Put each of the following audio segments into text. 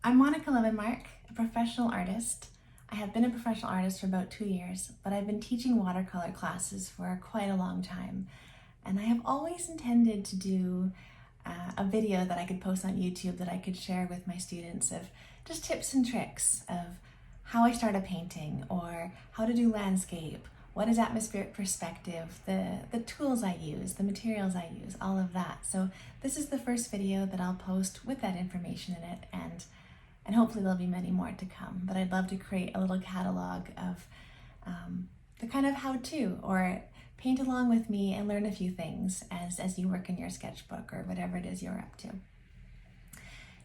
I'm Monica Levenmark, a professional artist. I have been a professional artist for about 2 years, but I've been teaching watercolor classes for quite a long time. And I have always intended to do a video that I could post on YouTube that I could share with my students of just tips and tricks of how I start a painting or how to do landscape, what is atmospheric perspective, the tools I use, the materials I use, all of that. So this is the first video that I'll post with that information in it, and hopefully there'll be many more to come. But I'd love to create a little catalog of the kind of how-to, or paint along with me and learn a few things as you work in your sketchbook or whatever it is you're up to.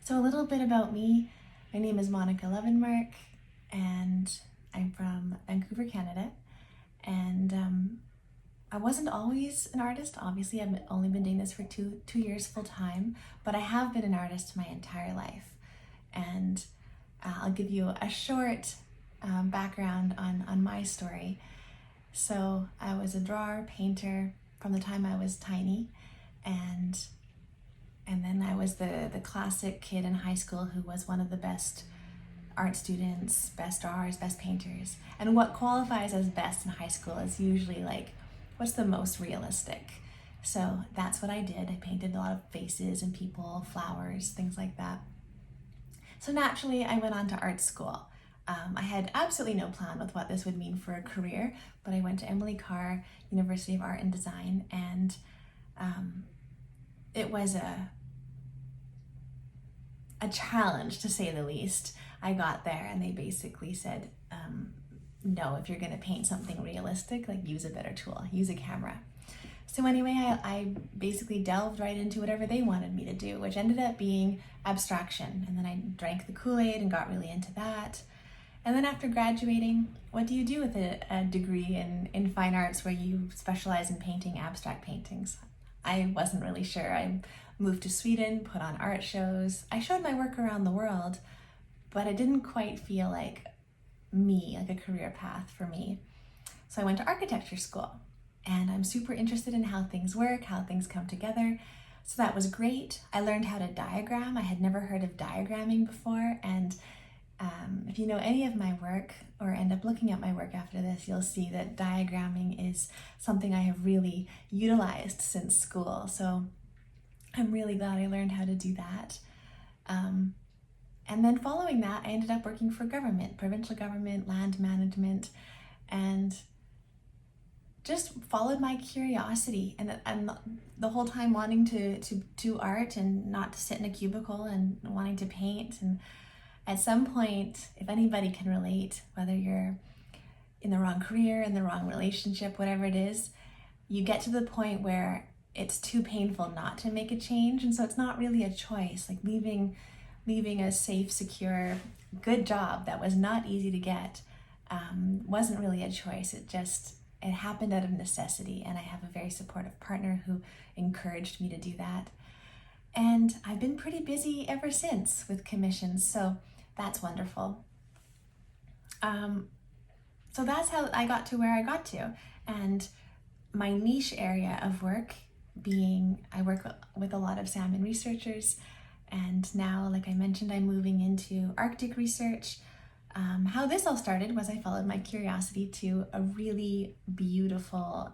So a little bit about me. My name is Monica Levenmark, and I'm from Vancouver, Canada. And I wasn't always an artist. Obviously, I've only been doing this for two years full time, but I have been an artist my entire life. And I'll give you a short background on my story. So I was a drawer, painter from the time I was tiny, and then I was the classic kid in high school who was one of the best art students, best drawers, best painters. And what qualifies as best in high school is usually like, what's the most realistic? So that's what I did. I painted a lot of faces and people, flowers, things like that. So naturally, I went on to art school. I had absolutely no plan with what this would mean for a career, but I went to Emily Carr, University of Art and Design, and it was a challenge, to say the least. I got there and they basically said, no, if you're gonna paint something realistic, like use a better tool, use a camera. So anyway, I basically delved right into whatever they wanted me to do, which ended up being abstraction. And then I drank the Kool-Aid and got really into that. And then after graduating, what do you do with a degree in fine arts where you specialize in painting abstract paintings? I wasn't really sure. I moved to Sweden, put on art shows. I showed my work around the world, but it didn't quite feel like me, like a career path for me. So I went to architecture school, and I'm super interested in how things work, how things come together. So that was great. I learned how to diagram. I had never heard of diagramming before, and if you know any of my work or end up looking at my work after this, you'll see that diagramming is something I have really utilized since school. So I'm really glad I learned how to do that. And then following that, I ended up working for government, provincial government, land management, and just followed my curiosity and the whole time wanting to do art and not to sit in a cubicle and wanting to paint. And at some point, if anybody can relate, whether you're in the wrong career, in the wrong relationship, whatever it is, you get to the point where it's too painful not to make a change. And so it's not really a choice, like leaving a safe, secure, good job that was not easy to get wasn't really a choice. It happened out of necessity, and I have a very supportive partner who encouraged me to do that. And I've been pretty busy ever since with commissions, so that's wonderful. So that's how I got to where I got to. And my niche area of work being, I work with a lot of salmon researchers, and now, like I mentioned, I'm moving into Arctic research. How this all started was I followed my curiosity to a really beautiful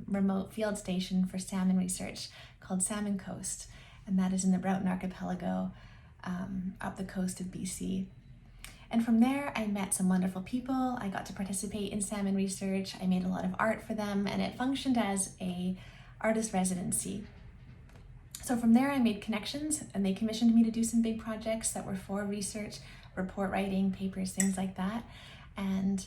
remote field station for salmon research called Salmon Coast, and that is in the Broughton Archipelago up the coast of BC. And from there, I met some wonderful people. I got to participate in salmon research. I made a lot of art for them, and it functioned as a artist residency. So from there, I made connections, and they commissioned me to do some big projects that were for research, report writing, papers, things like that. And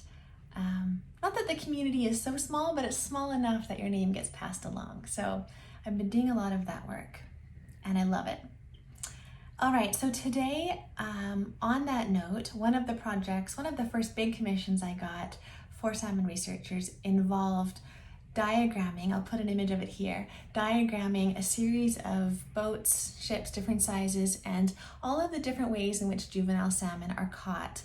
not that the community is so small, but it's small enough that your name gets passed along. So I've been doing a lot of that work, and I love it. All right, so today, on that note, one of the first big commissions I got for salmon researchers involved diagramming, I'll put an image of it here, diagramming a series of boats, ships, different sizes, and all of the different ways in which juvenile salmon are caught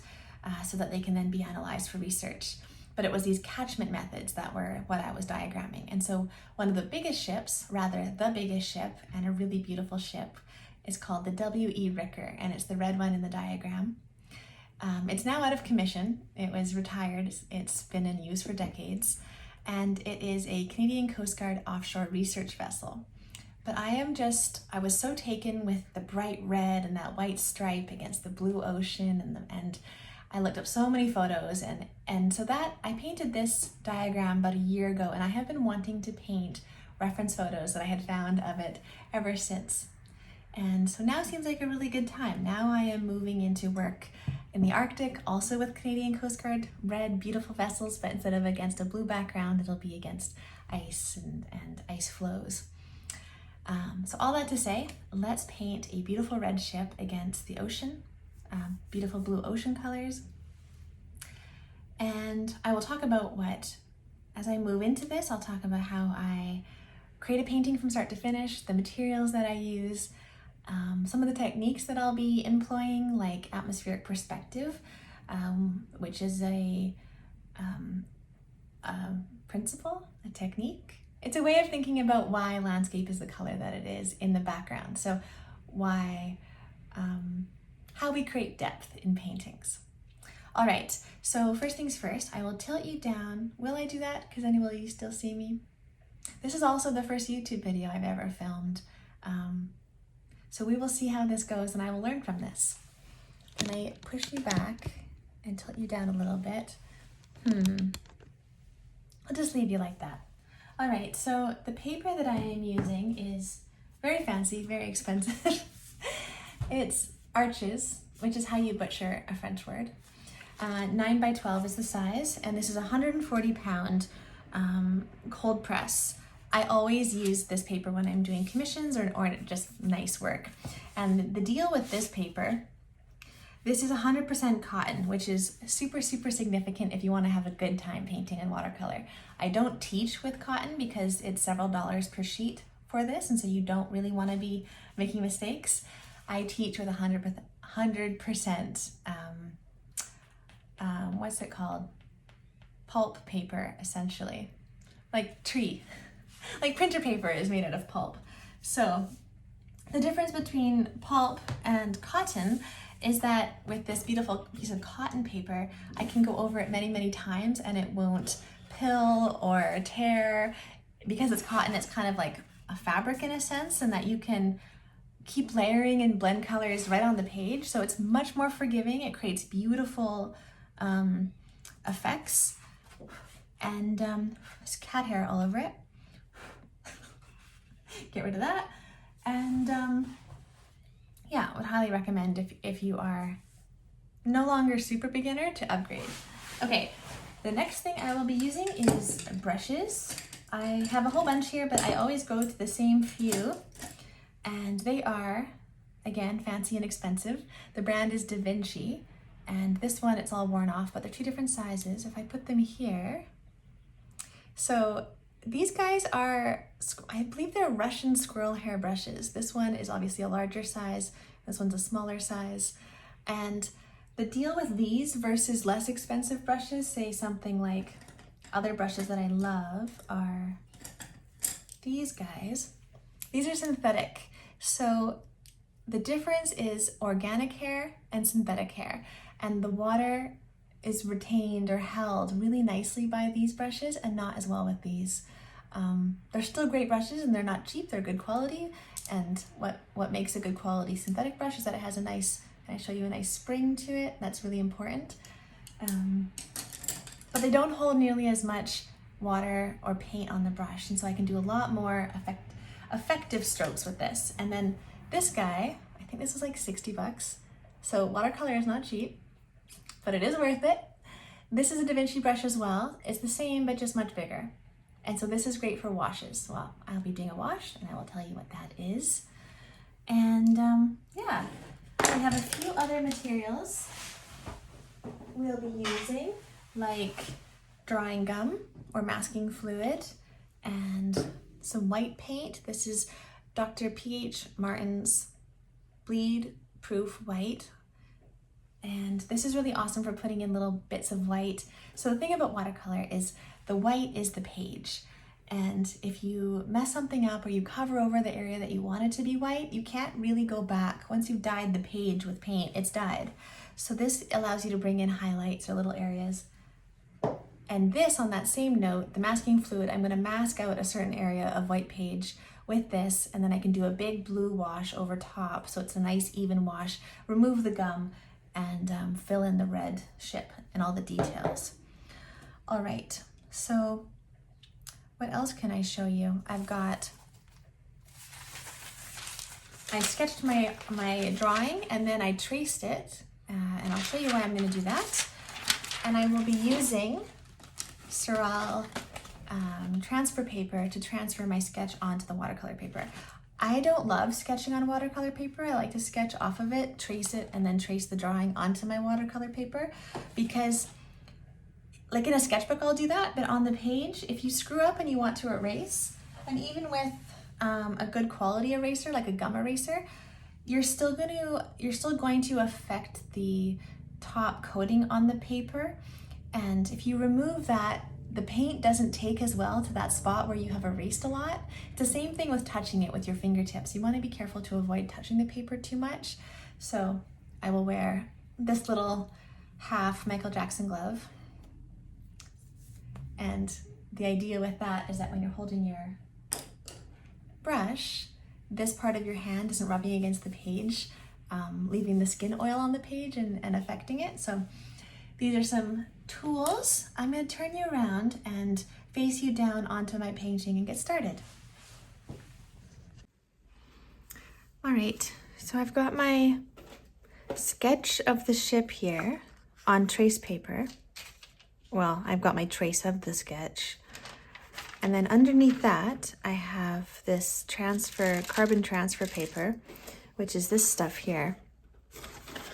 so that they can then be analyzed for research. But it was these catchment methods that were what I was diagramming. And so one of the biggest ships, rather the biggest ship, and a really beautiful ship, is called the W.E. Ricker, and it's the red one in the diagram. It's now out of commission. It was retired. It's been in use for decades, and it is a Canadian Coast Guard offshore research vessel. But I was so taken with the bright red and that white stripe against the blue ocean, and I looked up so many photos, and so that I painted this diagram about a year ago, and I have been wanting to paint reference photos that I had found of it ever since. And so now seems like a really good time. Now I am moving into work in the Arctic, also with Canadian Coast Guard red, beautiful vessels, but instead of against a blue background, it'll be against ice and ice flows. So all that to say, let's paint a beautiful red ship against the ocean, beautiful blue ocean colors. And I will talk about as I move into this, I'll talk about how I create a painting from start to finish, the materials that I use, some of the techniques that I'll be employing, like atmospheric perspective, which is a principle, a technique. It's a way of thinking about why landscape is the color that it is in the background. So how we create depth in paintings. All right, so first things first, I will tilt you down. Will I do that? Because then will you still see me? This is also the first YouTube video I've ever filmed. So we will see how this goes, and I will learn from this. Can I push you back and tilt you down a little bit? I'll just leave you like that. All right, so the paper that I am using is very fancy, very expensive. It's Arches, which is how you butcher a French word. 9 by 12 is the size, and this is a 140-pound cold press. I always use this paper when I'm doing commissions or just nice work. And the deal with this paper, this is 100% cotton, which is super, super significant if you want to have a good time painting in watercolor. I don't teach with cotton because it's several dollars per sheet for this, and so you don't really want to be making mistakes. I teach with 100%, what's it called? Pulp paper, essentially. Like tree. Like printer paper is made out of pulp. So the difference between pulp and cotton is that with this beautiful piece of cotton paper, I can go over it many, many times and it won't pill or tear. Because it's cotton, it's kind of like a fabric in a sense, and that you can keep layering and blend colors right on the page. So it's much more forgiving. It creates beautiful effects. And there's cat hair all over it. Get rid of that. And yeah, I would highly recommend if you are no longer super beginner to upgrade. Okay, the next thing I will be using is brushes. I have a whole bunch here, but I always go to the same few, and they are, again, fancy and expensive. The brand is Da Vinci, and this one, it's all worn off, but they're two different sizes. If I put them here, so these guys are, I believe they're Russian squirrel hair brushes. This one is obviously a larger size. This one's a smaller size. And the deal with these versus less expensive brushes, say something like other brushes that I love, are these guys. These are synthetic. So the difference is organic hair and synthetic hair. And the water is retained or held really nicely by these brushes and not as well with these. They're still great brushes and they're not cheap, they're good quality. And what makes a good quality synthetic brush is that it has a nice, can I show you a nice spring to it? That's really important. But they don't hold nearly as much water or paint on the brush, and so I can do a lot more effective strokes with this. And then this guy, I think this is like 60 bucks. So watercolor is not cheap, but it is worth it. This is a Da Vinci brush as well. It's the same, but just much bigger. And so this is great for washes. Well, I'll be doing a wash and I will tell you what that is. And yeah, we have a few other materials we'll be using, like drawing gum or masking fluid and some white paint. This is Dr. P.H. Martin's Bleed Proof White. And this is really awesome for putting in little bits of white. So the thing about watercolor is the white is the page. And if you mess something up or you cover over the area that you want it to be white, you can't really go back. Once you've dyed the page with paint, it's dyed. So this allows you to bring in highlights or little areas. And this, on that same note, the masking fluid, I'm going to mask out a certain area of white page with this, and then I can do a big blue wash over top so it's a nice even wash, remove the gum, and fill in the red ship and all the details. All right, so what else can I show you? I sketched my drawing and then I traced it, and I'll show you why I'm going to do that. And I will be using Surreal transfer paper to transfer my sketch onto the watercolor paper. I don't love sketching on watercolor paper. I like to sketch off of it, trace it, and then trace the drawing onto my watercolor paper, because like in a sketchbook I'll do that, but on the page, if you screw up and you want to erase, and even with a good quality eraser like a gum eraser, you're still going to affect the top coating on the paper. And if you remove that, the paint doesn't take as well to that spot where you have erased a lot. It's the same thing with touching it with your fingertips. You want to be careful to avoid touching the paper too much. So I will wear this little half Michael Jackson glove. And the idea with that is that when you're holding your brush, this part of your hand isn't rubbing against the page, leaving the skin oil on the page and affecting it. So these are some tools. I'm going to turn you around and face you down onto my painting and get started. All right, so I've got my sketch of the ship here on trace paper. Well, I've got my trace of the sketch. And then underneath that, I have this carbon transfer paper, which is this stuff here.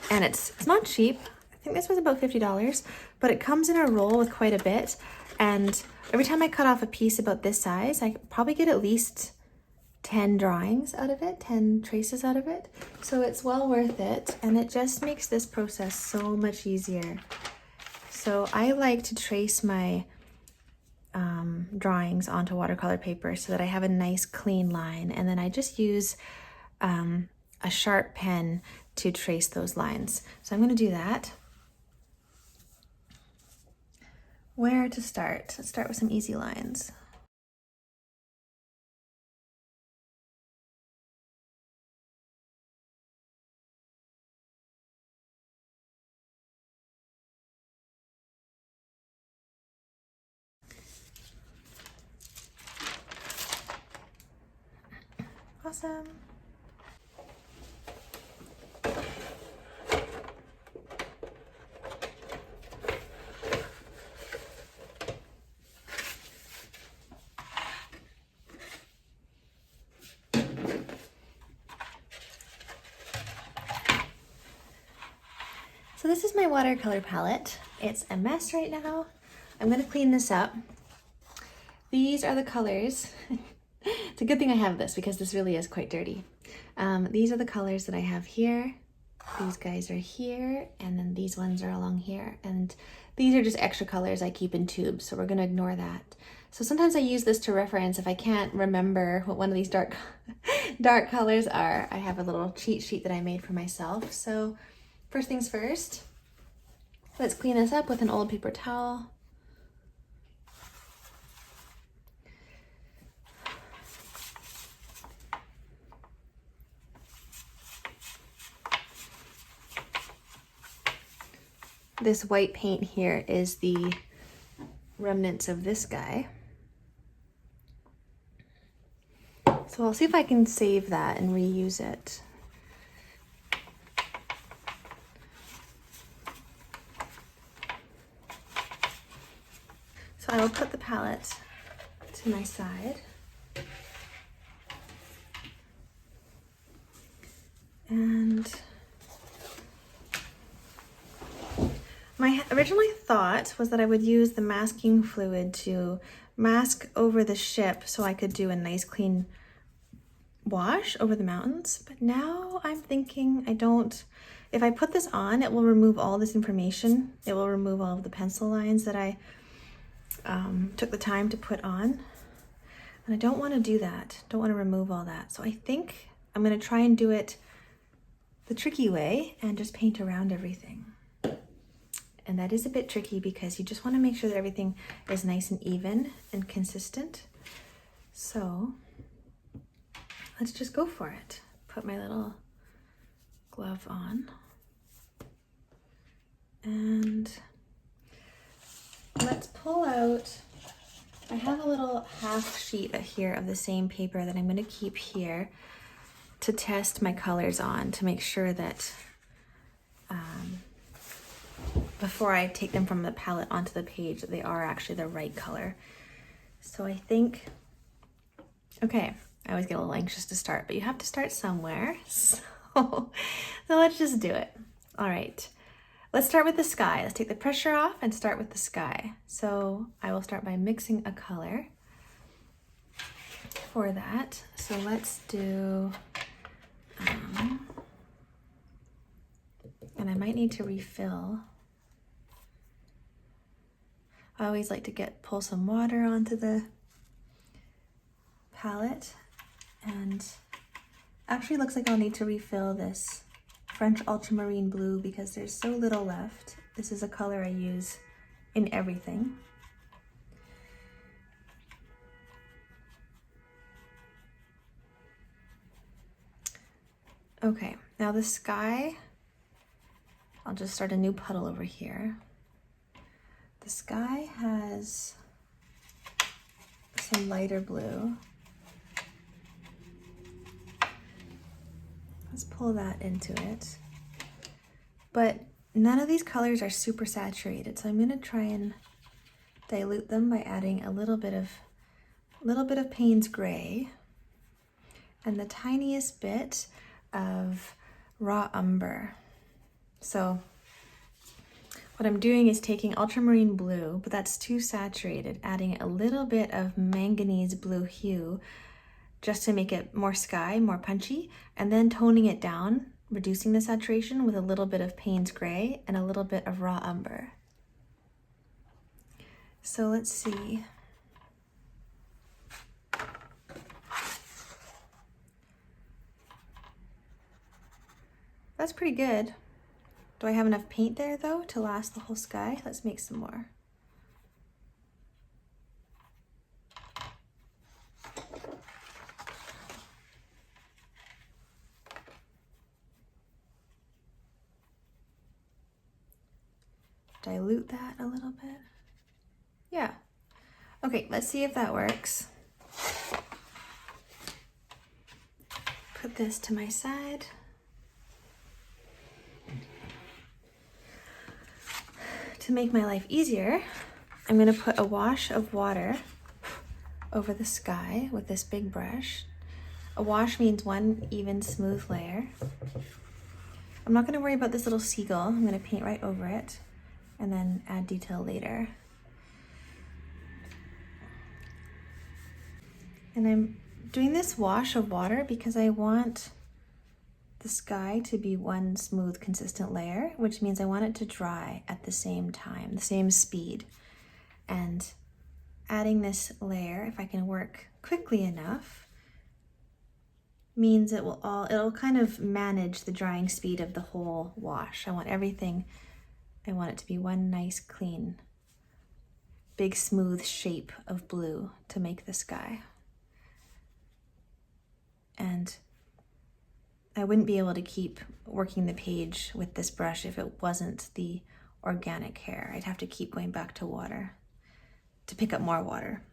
And it's not cheap. I think this was about $50, but it comes in a roll with quite a bit. And every time I cut off a piece about this size, I probably get at least 10 drawings out of it, 10 traces out of it. So it's well worth it. And it just makes this process so much easier. So I like to trace my drawings onto watercolor paper so that I have a nice clean line. And then I just use a sharp pen to trace those lines. So I'm going to do that. Where to start? Let's start with some easy lines. Awesome. So this is my watercolor palette. It's a mess right now. I'm gonna clean this up. These are the colors. It's a good thing I have this because this really is quite dirty. These are the colors that I have here. These guys are here, and then these ones are along here. And these are just extra colors I keep in tubes, so we're gonna ignore that. So sometimes I use this to reference if I can't remember what one of these dark colors are. I have a little cheat sheet that I made for myself. So first things first, let's clean this up with an old paper towel. This white paint here is the remnants of this guy. So I'll see if I can save that and reuse it. So I will put the palette to my side. And my original thought was that I would use the masking fluid to mask over the ship so I could do a nice clean wash over the mountains. But now I'm thinking if I put this on, it will remove all this information. It will remove all of the pencil lines that I took the time to put on. And I don't want to do that. Don't want to remove all that. So I think I'm going to try and do it the tricky way and just paint around everything. And that is a bit tricky because you just want to make sure that everything is nice and even and consistent. So let's just go for it. Put my little glove on. And let's pull out, I have a little half sheet here of the same paper that I'm going to keep here to test my colors on, to make sure that before I take them from the palette onto the page, that they are actually the right color. So I think, okay, I always get a little anxious to start, but you have to start somewhere. So let's just do it. All right, let's start with the sky. Let's take the pressure off and start with the sky. So I will start by mixing a color for that. So let's do, and I might need to refill. I always like to pull some water onto the palette, and actually looks like I'll need to refill this French ultramarine blue because there's so little left. This is a color I use in everything. Okay, now the sky, I'll just start a new puddle over here. The sky has some lighter blue. Let's pull that into it. But none of these colors are super saturated, so I'm gonna try and dilute them by adding a little bit of Payne's Gray and the tiniest bit of raw umber. So what I'm doing is taking ultramarine blue, but that's too saturated, adding a little bit of manganese blue hue just to make it more sky, more punchy, and then toning it down, reducing the saturation with a little bit of Payne's Gray and a little bit of raw umber. So let's see. That's pretty good. Do I have enough paint there though to last the whole sky? Let's make some more. Dilute that a little bit. Yeah. Okay, let's see if that works. Put this to my side. To make my life easier, I'm going to put a wash of water over the sky with this big brush. A wash means one even smooth layer. I'm not going to worry about this little seagull. I'm going to paint right over it and then add detail later. And I'm doing this wash of water because I want the sky to be one smooth, consistent layer, which means I want it to dry at the same time, the same speed. And adding this layer, if I can work quickly enough, means it'll kind of manage the drying speed of the whole wash. I want it to be one nice, clean, big, smooth shape of blue to make the sky. And I wouldn't be able to keep working the page with this brush if it wasn't the organic hair. I'd have to keep going back to water to pick up more water.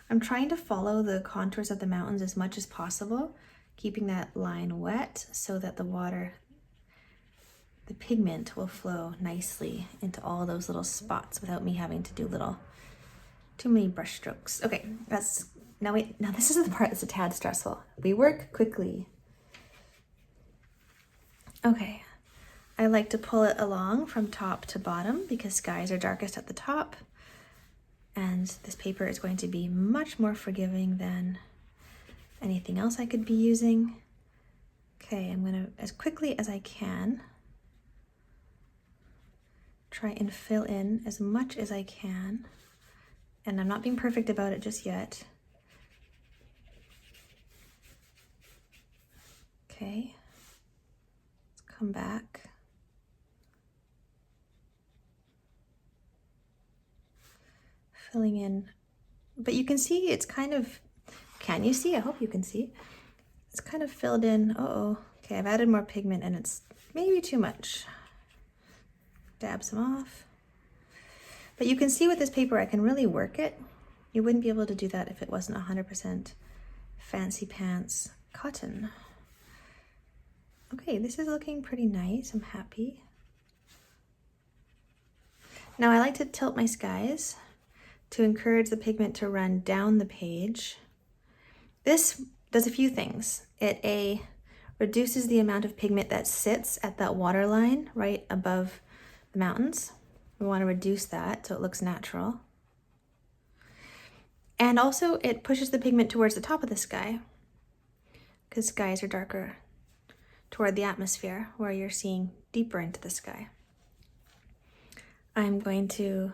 I'm trying to follow the contours of the mountains as much as possible, keeping that line wet so that the water, the pigment will flow nicely into all those little spots without me having to do too many brush strokes. Okay, now this is the part that's a tad stressful. We work quickly. Okay, I like to pull it along from top to bottom because skies are darkest at the top, and this paper is going to be much more forgiving than anything else I could be using. Okay, I'm gonna, as quickly as I can, try and fill in as much as I can And I'm not being perfect about it just yet. Okay, let's come back. Filling in, but you can see it's kind of, can you see? I hope you can see. It's kind of filled in. Uh-oh. Okay, I've added more pigment and it's maybe too much. Dab some off. But you can see with this paper, I can really work it. You wouldn't be able to do that if it wasn't 100% fancy pants cotton. Okay, this is looking pretty nice. I'm happy. Now I like to tilt my skies to encourage the pigment to run down the page. This does a few things. It reduces the amount of pigment that sits at that water line right above the mountains. We want to reduce that so it looks natural. And also it pushes the pigment towards the top of the sky, because skies are darker toward the atmosphere where you're seeing deeper into the sky. I'm going to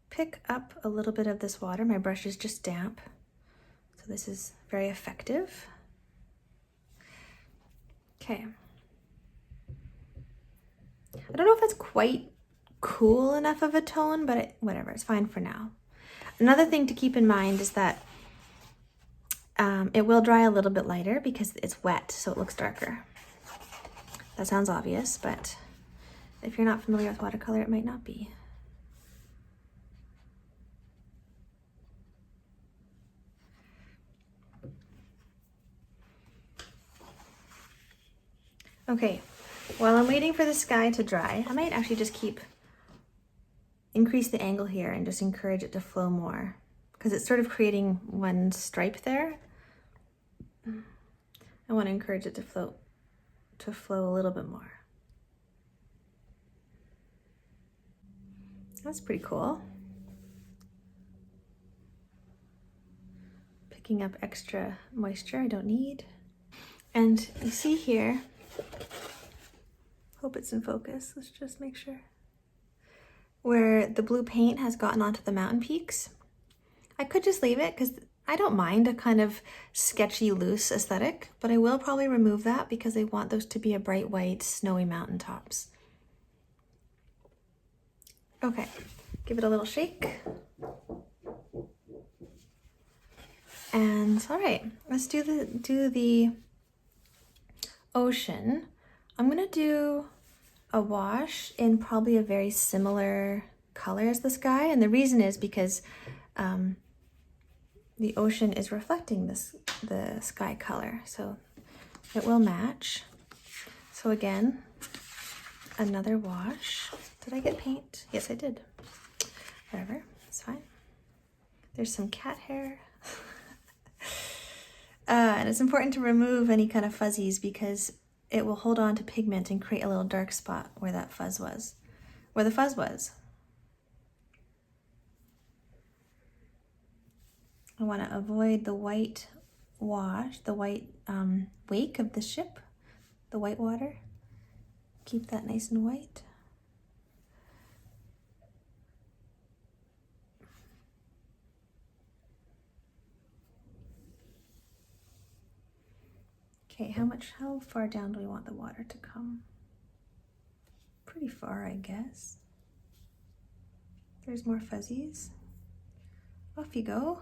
pick up a little bit of this water. My brush is just damp, so this is very effective. Okay. I don't know if that's quite cool enough of a tone, but whatever, it's fine for now. Another thing to keep in mind is that it will dry a little bit lighter because it's wet, so it looks darker. That sounds obvious, but if you're not familiar with watercolor, it might not be. Okay, while I'm waiting for the sky to dry, I might actually just increase the angle here and just encourage it to flow more, because it's sort of creating one stripe there. I want to encourage it to flow a little bit more. That's pretty cool. Picking up extra moisture I don't need. And you see here, hope it's in focus, let's just make sure, where the blue paint has gotten onto the mountain peaks. I could just leave it because I don't mind a kind of sketchy, loose aesthetic, but I will probably remove that because I want those to be a bright white, snowy mountaintops. Okay, give it a little shake. And all right, let's do the ocean. I'm gonna do a wash in probably a very similar color as the sky, and the reason is because the ocean is reflecting the sky color, so it will match. So again, another wash. Did I get paint? Yes, I did. Whatever, it's fine. There's some cat hair. And it's important to remove any kind of fuzzies because it will hold on to pigment and create a little dark spot where that fuzz was, where the fuzz was. I want to avoid the white wash, the white wake of the ship, the white water. Keep that nice and white. Okay, how far down do we want the water to come? Pretty far, I guess. There's more fuzzies. Off you go.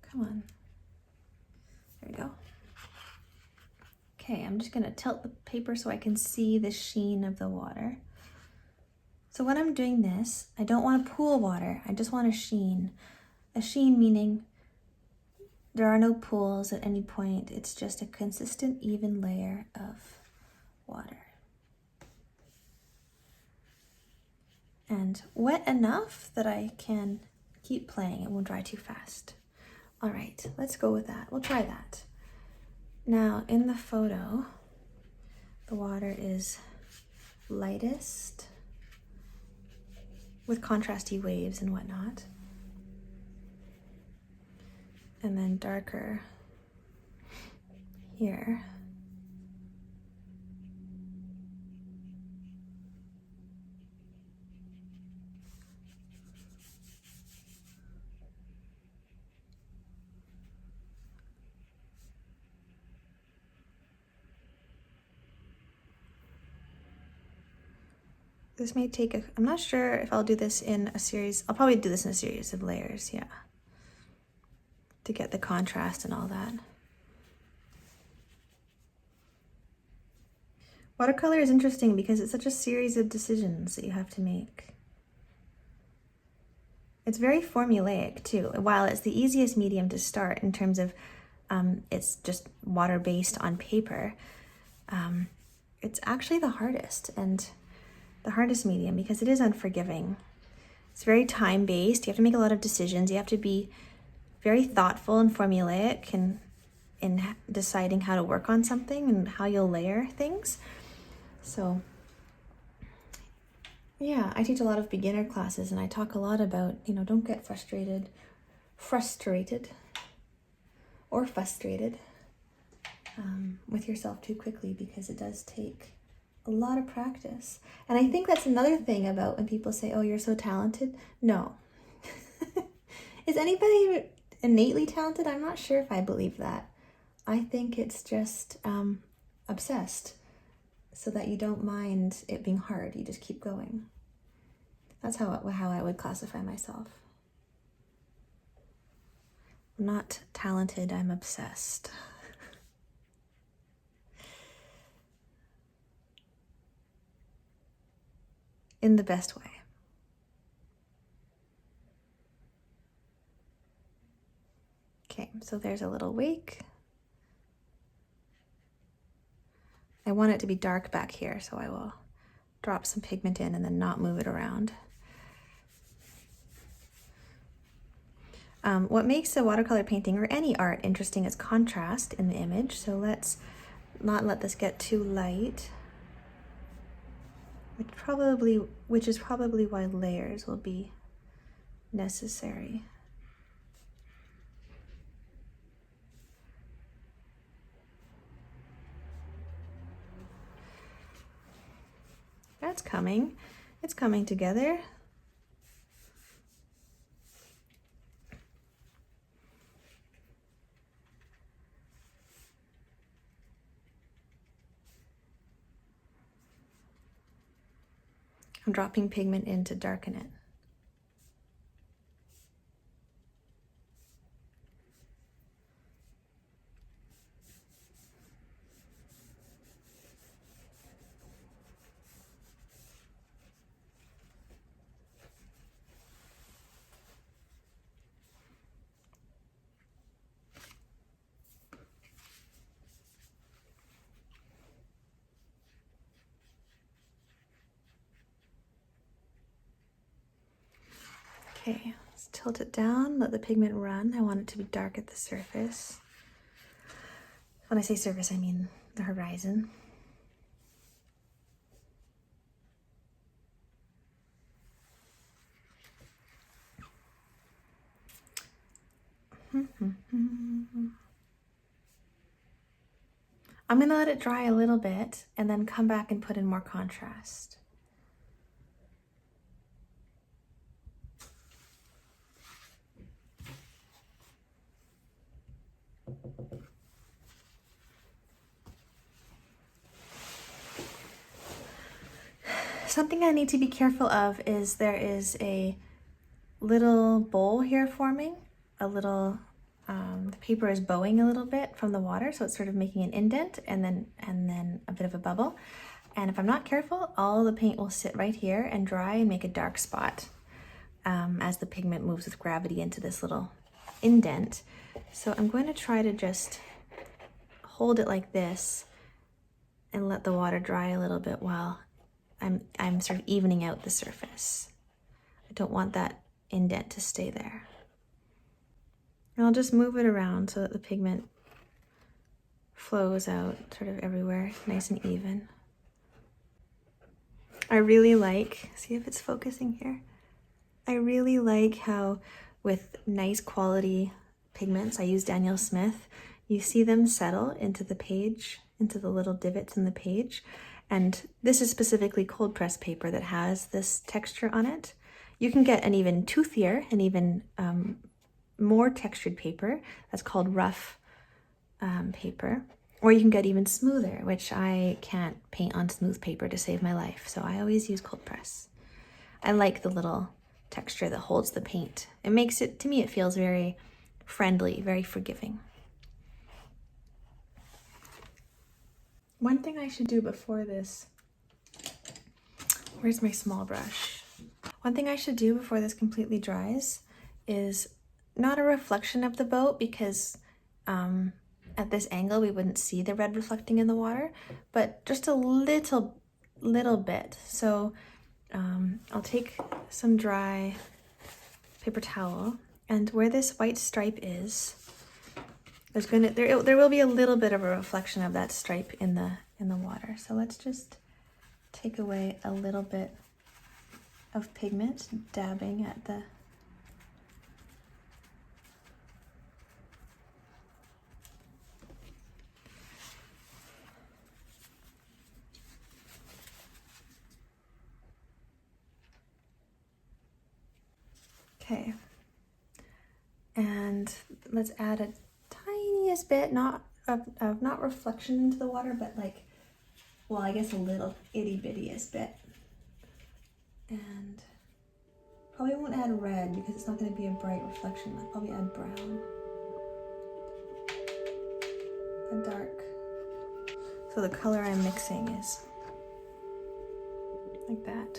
Come on. There we go. Okay, I'm just gonna tilt the paper so I can see the sheen of the water. So when I'm doing this, I don't want a pool water, I just want a sheen. A sheen meaning there are no pools at any point, it's just a consistent, even layer of water. And wet enough that I can keep playing, it won't dry too fast. All right, let's go with that, we'll try that. Now in the photo, the water is lightest with contrasty waves and whatnot. And then darker here. This may take I'm not sure if I'll do this in a series. I'll probably do this in a series of layers, yeah. To get the contrast and all that. Watercolor is interesting because it's such a series of decisions that you have to make. It's very formulaic too. While it's the easiest medium to start in terms of it's just water-based on paper, it's actually the hardest and the hardest medium because it is unforgiving. It's very time-based. You have to make a lot of decisions. You have to be very thoughtful and formulaic in deciding how to work on something and how you'll layer things. So yeah, I teach a lot of beginner classes and I talk a lot about, don't get frustrated with yourself too quickly, because it does take a lot of practice. And I think that's another thing about when people say, oh, you're so talented. No. Is anybody innately talented? I'm not sure if I believe that. I think it's just obsessed, so that you don't mind it being hard. You just keep going. That's how I would classify myself. I'm not talented, I'm obsessed. In the best way. Okay, so there's a little wake. I want it to be dark back here, so I will drop some pigment in and then not move it around. What makes a watercolor painting or any art interesting is contrast in the image. So let's not let this get too light, which is probably why layers will be necessary. That's coming. It's coming together. I'm dropping pigment in to darken it. Okay, let's tilt it down, let the pigment run. I want it to be dark at the surface. When I say surface, I mean the horizon. I'm gonna let it dry a little bit and then come back and put in more contrast. Something I need to be careful of is there is a little bowl here forming, the paper is bowing a little bit from the water, so it's sort of making an indent and then a bit of a bubble. And if I'm not careful, all the paint will sit right here and dry and make a dark spot as the pigment moves with gravity into this little indent. So I'm going to try to just hold it like this and let the water dry a little bit while I'm sort of evening out the surface. I don't want that indent to stay there. And I'll just move it around so that the pigment flows out sort of everywhere, nice and even. I really like, see if it's focusing here. I really like how with nice quality pigments, I use Daniel Smith, you see them settle into the page, into the little divots in the page. And this is specifically cold press paper that has this texture on it. You can get an even toothier and even more textured paper. That's called rough paper. Or you can get even smoother, which I can't paint on smooth paper to save my life, so I always use cold press. I like the little texture that holds the paint. It makes it, to me, it feels very friendly, very forgiving. One thing I should do before this, where's my small brush? One thing I should do before this completely dries is not a reflection of the boat, because at this angle we wouldn't see the red reflecting in the water, but just a little bit. So I'll take some dry paper towel, and where this white stripe is, there will be a little bit of a reflection of that stripe in the water. So let's just take away a little bit of pigment, dabbing at the okay. And let's add a tiniest bit, not reflection into the water, but like, well, I guess a little itty bittiest bit. And probably won't add red because it's not going to be a bright reflection. I'll probably add brown, a dark. So the color I'm mixing is like that.